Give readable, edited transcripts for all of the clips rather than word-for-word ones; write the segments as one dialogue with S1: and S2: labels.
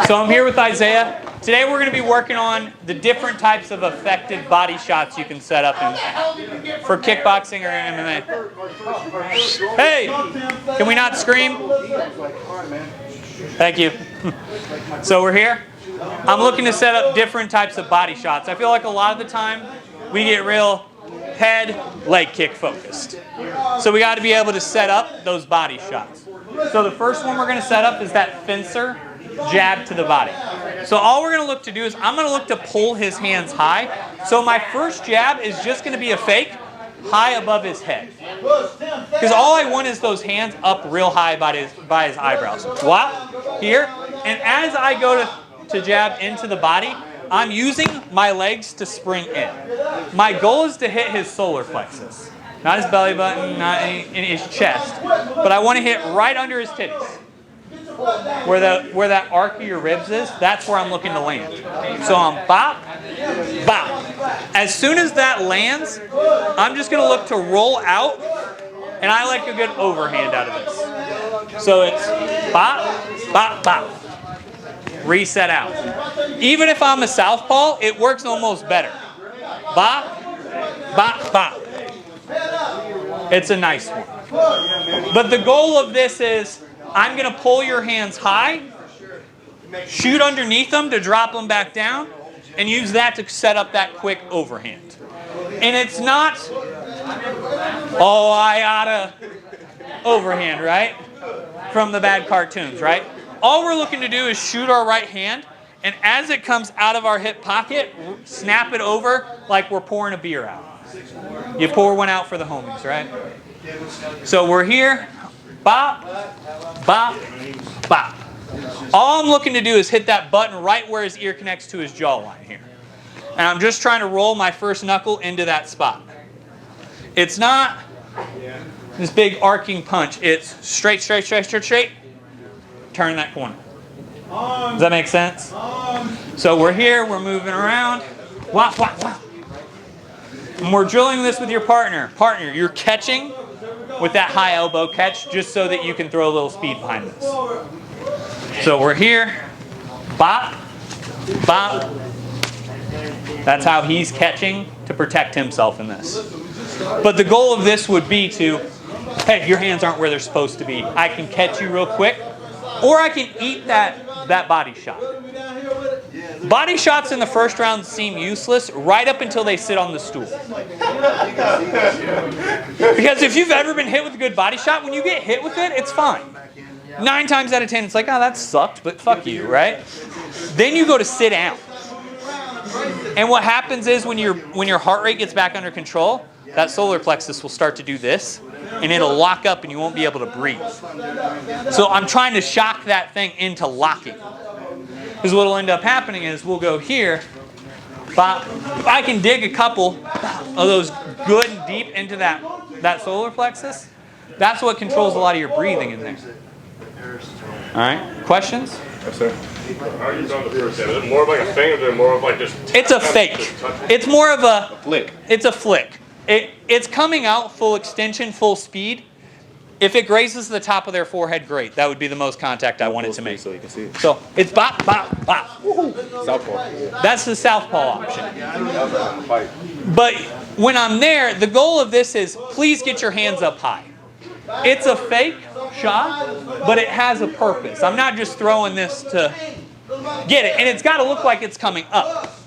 S1: So I'm here with Isaiah. Today we're going to be working on the different types of effective body shots you can set up for kickboxing or MMA. Hey, can we not scream? Thank you. So we're here. I'm looking to set up different types of body shots. I feel like a lot of the time we get real head, leg kick focused. So we got to be able to set up those body shots. So the first one we're going to set up is that fencer jab to the body. So all we're going to look to do is I'm going to look to pull his hands high. So my first jab is just going to be a fake high above his head. Because all I want is those hands up real high by his eyebrows. Wow, here. And as I go to jab into the body, I'm using my legs to spring in. My goal is to hit his solar plexus. Not his belly button, not in his chest. But I want to hit right under his titties. Where that arc of your ribs is, that's where I'm looking to land. So I'm bop, bop. As soon as that lands, I'm just going to look to roll out, and I like a good overhand out of this. So it's bop, bop, bop. Reset out. Even if I'm a southpaw, it works almost better. Bop, bop, bop. It's a nice one. But the goal of this is I'm going to pull your hands high, shoot underneath them to drop them back down, and use that to set up that quick overhand. And it's not, oh, I oughta overhand, right? From the bad cartoons, right? All we're looking to do is shoot our right hand, and as it comes out of our hip pocket, snap it over like we're pouring a beer out. You pour one out for the homies, right? So we're here. Bop, bop, bop. All I'm looking to do is hit that button right where his ear connects to his jawline here. And I'm just trying to roll my first knuckle into that spot. It's not this big arcing punch. It's straight, straight, straight, straight, straight. Turn that corner. Does that make sense? So we're here, we're moving around. Wah, wah, wah. And we're drilling this with your partner. Partner, you're catching with that high elbow catch just so that you can throw a little speed behind this. So we're here. Bop, bop. That's how he's catching to protect himself in this. But the goal of this would be to, hey, your hands aren't where they're supposed to be. I can catch you real quick, or I can eat that body shot. Body shots in the first round seem useless right up until they sit on the stool. Because if you've ever been hit with a good body shot, when you get hit with it, it's fine. 9 times out of 10, it's like, oh, that sucked, but fuck you, right? Then you go to sit down. And what happens is when your heart rate gets back under control, that solar plexus will start to do this, and it'll lock up and you won't be able to breathe. So I'm trying to shock that thing into locking. Because what will end up happening is we'll go here. Bop. If I can dig a couple of those good and deep into that solar plexus, that's what controls a lot of your breathing in there. All right. Questions?
S2: Yes, sir. How are you doing the first hit? Is it more of like a thing, or is it more of like just...
S1: It's a fake. It's more of a
S2: flick.
S1: It's a flick. It's coming out full extension, full speed. If it grazes the top of their forehead, great. That would be the most contact I wanted to make.
S2: So you can see it.
S1: So it's bop, bop, bop.
S2: Southpaw.
S1: That's the southpaw option. But when I'm there, the goal of this is please get your hands up high. It's a fake shot, but it has a purpose. I'm not just throwing this to get it. And it's got to look like it's coming up.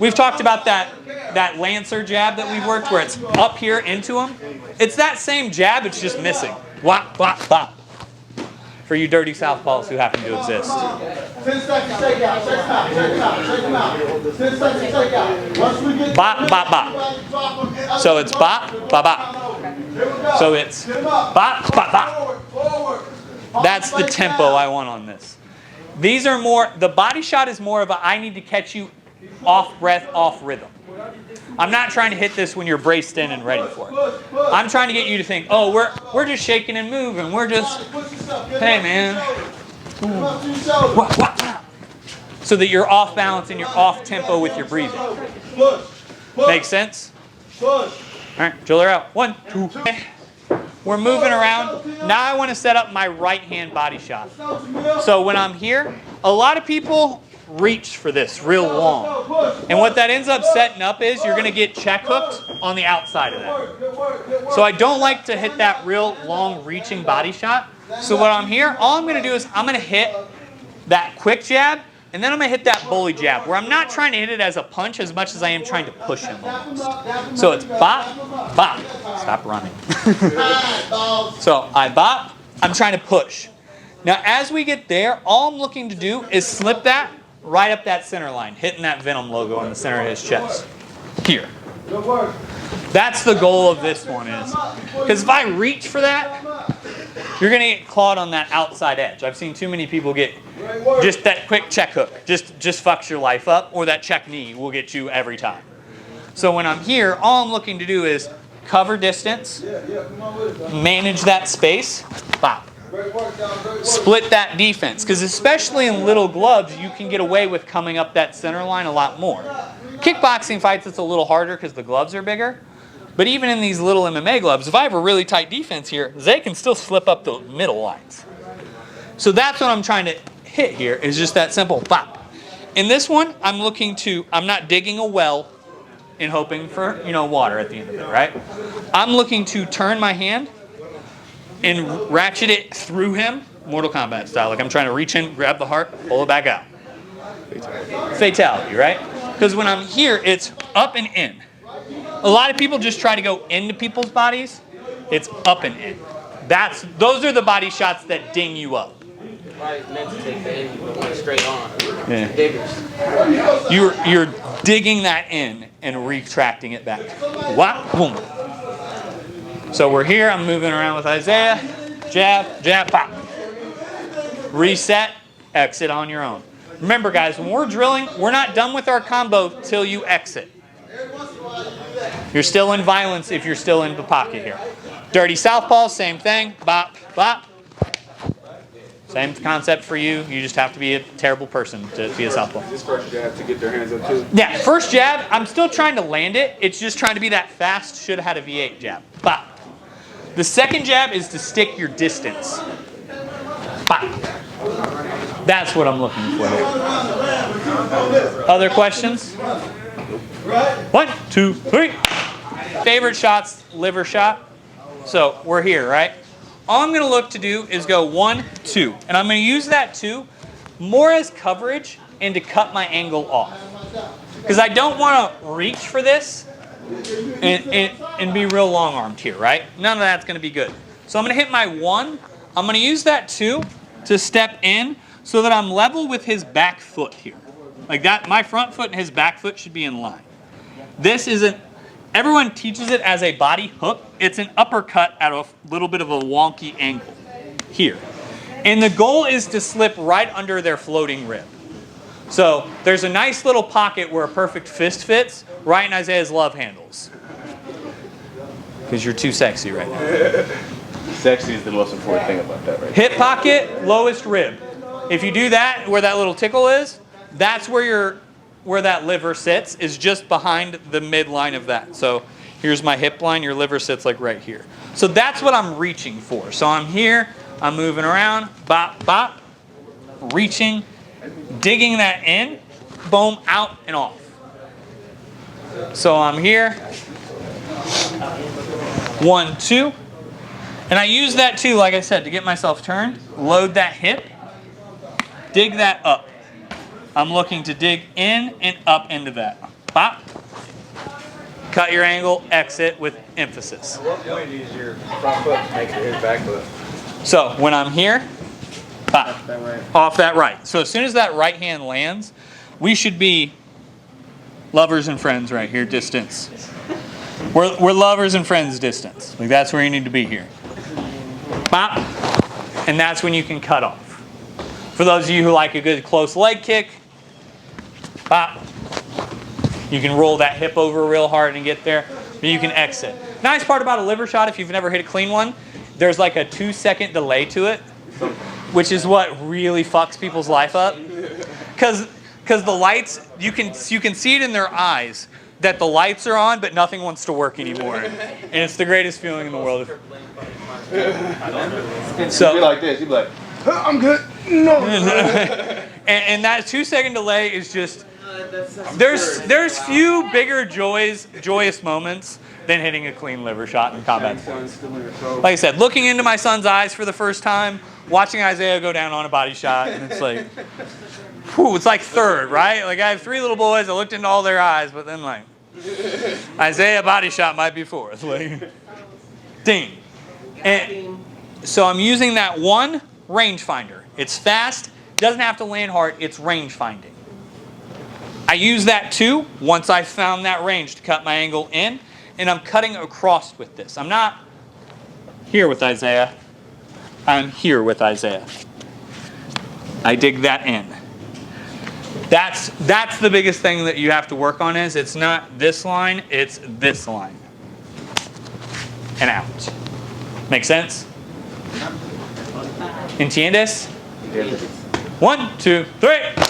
S1: We've talked about that Lancer jab that we've worked where it's up here into him. It's that same jab, it's just missing. Wop, wop, bop. For you dirty southpaws who happen to exist.
S3: 10 seconds, shake out, shake him out, shake him out, shake him out. 10 seconds, shake out. Once we get
S1: bop, bop, bop. So it's bop, bop, bop. So it's bop, bop, bop. That's the tempo I want on this. These are more, the body shot is more of a I need to catch you off breath, off rhythm. I'm not trying to hit this when you're braced in and ready for it. I'm trying to get you to think, oh, we're just shaking and moving. We're just, hey man. So that you're off balance and you're off tempo with your breathing. Make sense? All right, drill her out. 1, 2. we're moving around. Now I want to set up my right hand body shot. So when I'm here, a lot of people reach for this real long. And what that ends up setting up is you're going to get check hooked on the outside of that. So I don't like to hit that real long reaching body shot. So when I'm here, all I'm going to do is I'm going to hit that quick jab, and then I'm going to hit that bully jab, where I'm not trying to hit it as a punch as much as I am trying to push him almost. So it's bop, bop. Stop running. So I bop, I'm trying to push. Now as we get there, all I'm looking to do is slip that right up that center line, hitting that Venom logo in the center of his chest. Here. That's the goal of this one is. Because if I reach for that, you're going to get clawed on that outside edge. I've seen too many people get just that quick check hook. Just fucks your life up, or that check knee will get you every time. So when I'm here, all I'm looking to do is cover distance, manage that space, bop. Split that defense, because especially in little gloves, you can get away with coming up that center line a lot more. Kickboxing fights, it's a little harder because the gloves are bigger. But even in these little MMA gloves, if I have a really tight defense here, they can still slip up the middle lines. So that's what I'm trying to hit here, is just that simple bop. In this one, I'm not digging a well and hoping for, water at the end of it, right? I'm looking to turn my hand and ratchet it through him, Mortal Kombat style. Like I'm trying to reach in, grab the heart, pull it back out. Fatality, right? Because when I'm here, it's up and in. A lot of people just try to go into people's bodies. It's up and in. Those are the body shots that ding you up.
S4: Right, meant to take the end, but went straight on.
S1: Yeah.
S4: Diggers.
S1: You're digging that in and retracting it back. Whop, boom. So we're here. I'm moving around with Isaiah. Jab, jab, pop. Reset, exit on your own. Remember, guys, when we're drilling, we're not done with our combo till you exit. You're still in violence if you're still in the pocket here. Dirty southpaw, same thing. Bop, bop. Same concept for you. You just have to be a terrible person to be a southpaw.
S2: This first jab to get their hands up too.
S1: Yeah, first jab, I'm still trying to land it. It's just trying to be that fast, should have had a V8 jab. Bop. The second jab is to stick your distance. Bop. That's what I'm looking for there. Other questions? 1, 2, 3. Favorite shots, liver shot. So we're here, right? All I'm going to look to do is go 1, 2. And I'm going to use that 2 more as coverage and to cut my angle off. Because I don't want to reach for this and be real long-armed here, right? None of that's going to be good. So I'm going to hit my 1. I'm going to use that 2 to step in so that I'm level with his back foot here. Like that, my front foot and his back foot should be in line. This isn't, everyone teaches it as a body hook. It's an uppercut at a little bit of a wonky angle here. And the goal is to slip right under their floating rib. So there's a nice little pocket where a perfect fist fits, right in Isaiah's love handles. Because you're too sexy right now.
S5: Sexy is the most important thing about that, right?
S1: Hip pocket, lowest rib. If you do that, where that little tickle is, that's where that liver sits, is just behind the midline of that. So here's my hip line, your liver sits like right here. So that's what I'm reaching for. So I'm here, I'm moving around, bop, bop, reaching, digging that in, boom, out and off. So I'm here, 1, 2. And I use that too, like I said, to get myself turned, load that hip, dig that up. I'm looking to dig in and up into that. Pop. Cut your angle, exit with emphasis.
S5: At what point do you use your front foot to make his back foot?
S1: So when I'm here, pop, off that right. So as soon as that right hand lands, we should be lovers and friends right here, distance. We're lovers and friends distance. Like that's where you need to be here. Pop, and that's when you can cut off. For those of you who like a good close leg kick, pop. You can roll that hip over real hard and get there, but you can exit. Nice part about a liver shot, if you've never hit a clean one, there's like a 2-second delay to it, which is what really fucks people's life up. Because the lights, you can see it in their eyes that the lights are on, but nothing wants to work anymore. And it's the greatest feeling in the world. So
S5: be like this. You'd be like, I'm good. No.
S1: and that 2-second delay is just there's few bigger joyous moments than hitting a clean liver shot in combat sports. Like I said, looking into my son's eyes for the first time, watching Isaiah go down on a body shot, and it's like, whew, it's like third, right? Like I have 3 little boys, I looked into all their eyes, but then like, Isaiah body shot might be fourth. Like, ding. And so I'm using that one rangefinder. It's fast, doesn't have to land hard, it's range finding. I use that too once I found that range to cut my angle in, and I'm cutting across with this. I'm not here with Isaiah, I'm here with Isaiah. I dig that in. That's the biggest thing that you have to work on is it's not this line, it's this line. And out. Make sense? ¿Entiendes? 1, 2, 3.